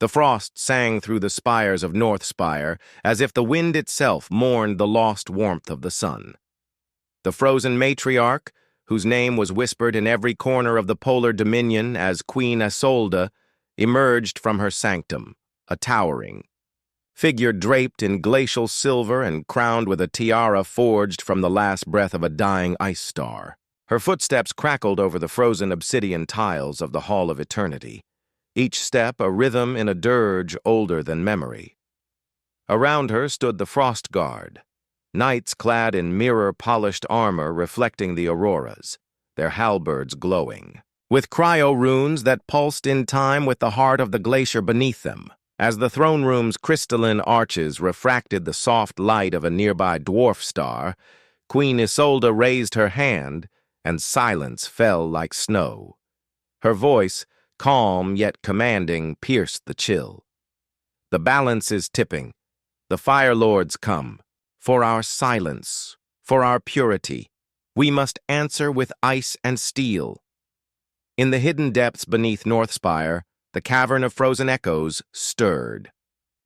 The frost sang through the spires of Northspire as if the wind itself mourned the lost warmth of the sun. The frozen Matriarch, whose name was whispered in every corner of the polar dominion as Queen Isolde, emerged from her sanctum, a towering figure draped in glacial silver and crowned with a tiara forged from the last breath of a dying ice star. Her footsteps crackled over the frozen obsidian tiles of the Hall of Eternity, each step a rhythm in a dirge older than memory. Around her stood the Frost Guard, knights clad in mirror-polished armor reflecting the auroras, their halberds glowing, with cryo-runes that pulsed in time with the heart of the glacier beneath them. As the throne room's crystalline arches refracted the soft light of a nearby dwarf star, Queen Isolde raised her hand, and silence fell like snow. Her voice, calm yet commanding, pierced the chill. The balance is tipping. The Fire Lords come. For our silence, for our purity, we must answer with ice and steel. In the hidden depths beneath Northspire, the cavern of frozen echoes stirred.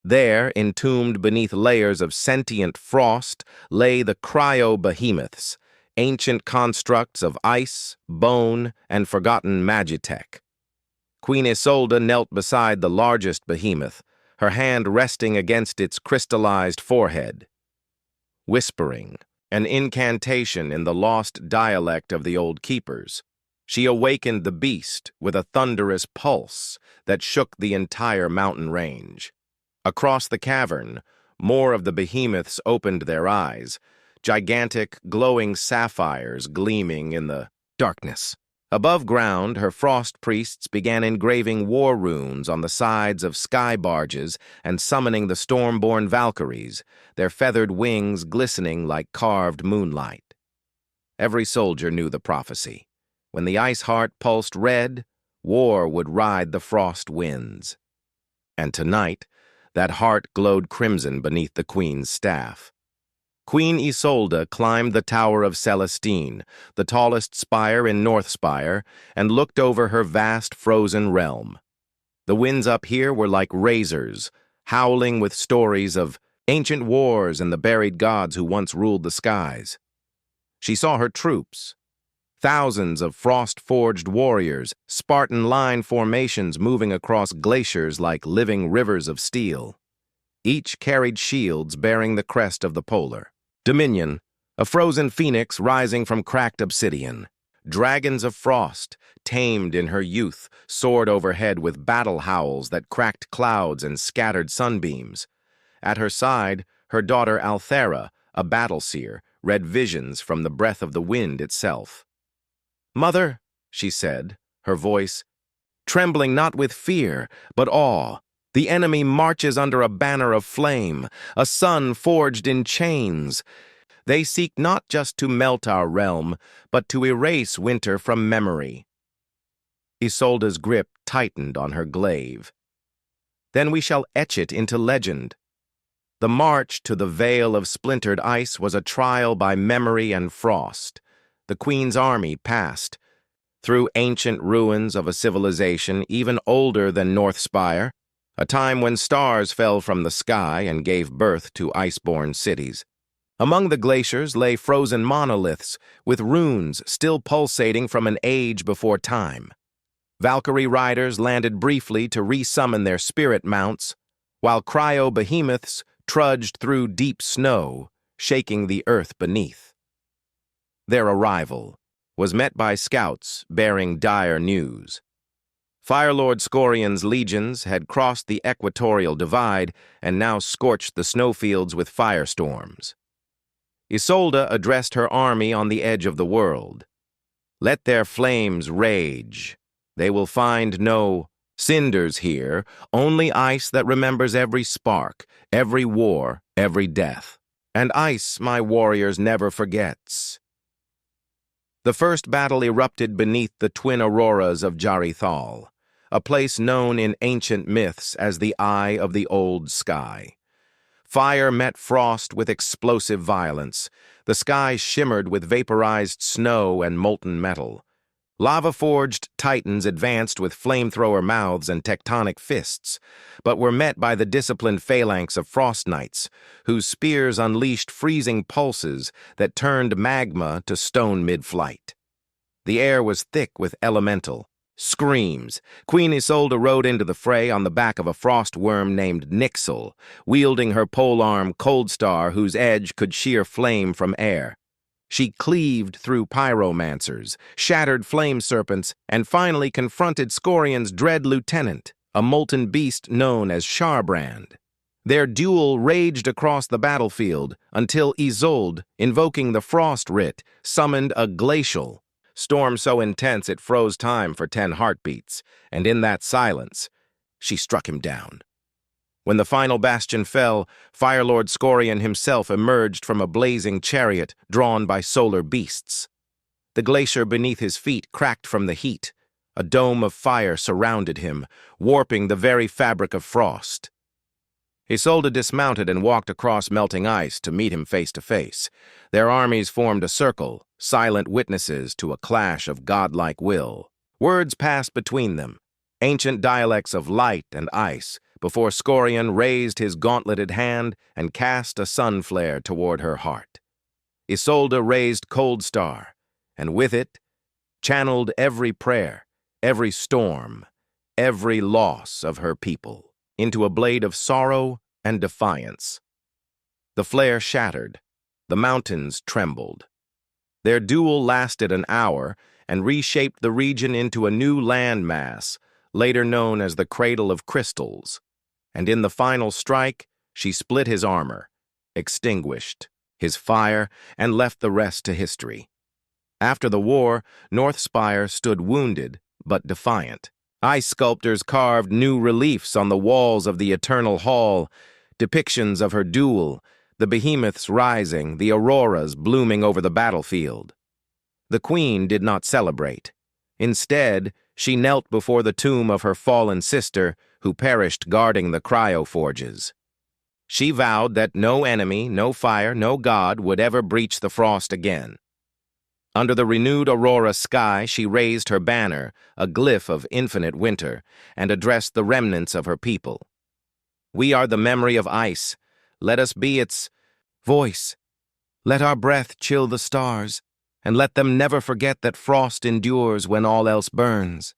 There, entombed beneath layers of sentient frost, lay the cryo-behemoths, ancient constructs of ice, bone, and forgotten magitech. Queen Isolde knelt beside the largest behemoth, her hand resting against its crystallized forehead. Whispering, an incantation in the lost dialect of the old keepers, she awakened the beast with a thunderous pulse that shook the entire mountain range. Across the cavern, more of the behemoths opened their eyes, gigantic, glowing sapphires gleaming in the darkness. Above ground, her frost priests began engraving war runes on the sides of sky barges and summoning the storm-born Valkyries, their feathered wings glistening like carved moonlight. Every soldier knew the prophecy. When the ice heart pulsed red, war would ride the frost winds. And tonight, that heart glowed crimson beneath the Queen's staff. Queen Isolde climbed the Tower of Celestine, the tallest spire in Northspire, and looked over her vast frozen realm. The winds up here were like razors, howling with stories of ancient wars and the buried gods who once ruled the skies. She saw her troops, thousands of frost-forged warriors, Spartan line formations moving across glaciers like living rivers of steel. Each carried shields bearing the crest of the polar Dominion, a frozen phoenix rising from cracked obsidian. Dragons of frost, tamed in her youth, soared overhead with battle howls that cracked clouds and scattered sunbeams. At her side, her daughter Althera, a battle seer, read visions from the breath of the wind itself. "Mother," she said, her voice trembling not with fear, but awe, "the enemy marches under a banner of flame, a sun forged in chains. They seek not just to melt our realm, but to erase winter from memory." Isolde's grip tightened on her glaive. "Then we shall etch it into legend." The march to the veil of splintered ice was a trial by memory and frost. The Queen's army passed through ancient ruins of a civilization even older than Northspire, a time when stars fell from the sky and gave birth to iceborne cities. Among the glaciers lay frozen monoliths with runes still pulsating from an age before time. Valkyrie riders landed briefly to resummon their spirit mounts, while cryo-behemoths trudged through deep snow, shaking the earth beneath. Their arrival was met by scouts bearing dire news. Firelord Scorion's legions had crossed the equatorial divide and now scorched the snowfields with firestorms. Isolde addressed her army on the edge of the world. "Let their flames rage. They will find no cinders here, only ice that remembers every spark, every war, every death. And ice, my warriors, never forgets." The first battle erupted beneath the twin auroras of Jarithal, a place known in ancient myths as the Eye of the Old Sky. Fire met frost with explosive violence. The sky shimmered with vaporized snow and molten metal. Lava-forged titans advanced with flamethrower mouths and tectonic fists, but were met by the disciplined phalanx of frost knights, whose spears unleashed freezing pulses that turned magma to stone mid-flight. The air was thick with elemental screams. Queen Isolde rode into the fray on the back of a frost worm named Nixel, wielding her polearm Coldstar, whose edge could shear flame from air. She cleaved through pyromancers, shattered flame serpents, and finally confronted Scorion's dread lieutenant, a molten beast known as Charbrand. Their duel raged across the battlefield until Isolde, invoking the Frost Writ, summoned a glacial storm so intense it froze time for 10 heartbeats, and in that silence, she struck him down. When the final bastion fell, Firelord Scorion himself emerged from a blazing chariot drawn by solar beasts. The glacier beneath his feet cracked from the heat. A dome of fire surrounded him, warping the very fabric of frost. Isolde dismounted and walked across melting ice to meet him face to face. Their armies formed a circle, silent witnesses to a clash of godlike will. Words passed between them, ancient dialects of light and ice, before Scorion raised his gauntleted hand and cast a sun flare toward her heart. Isolde raised Coldstar, and with it, channeled every prayer, every storm, every loss of her people, into a blade of sorrow and defiance. The flare shattered. The mountains trembled. Their duel lasted an hour and reshaped the region into a new landmass, later known as the Cradle of Crystals. And in the final strike, she split his armor, extinguished his fire, and left the rest to history. After the war, Northspire stood wounded but defiant. Ice sculptors carved new reliefs on the walls of the Eternal Hall, depictions of her duel, the behemoths rising, the auroras blooming over the battlefield. The queen did not celebrate. Instead, she knelt before the tomb of her fallen sister, who perished guarding the cryoforges. She vowed that no enemy, no fire, no god would ever breach the frost again. Under the renewed aurora sky, she raised her banner, a glyph of infinite winter, and addressed the remnants of her people. We are the memory of ice. Let us be its voice. Let our breath chill the stars, and let them never forget that frost endures when all else burns.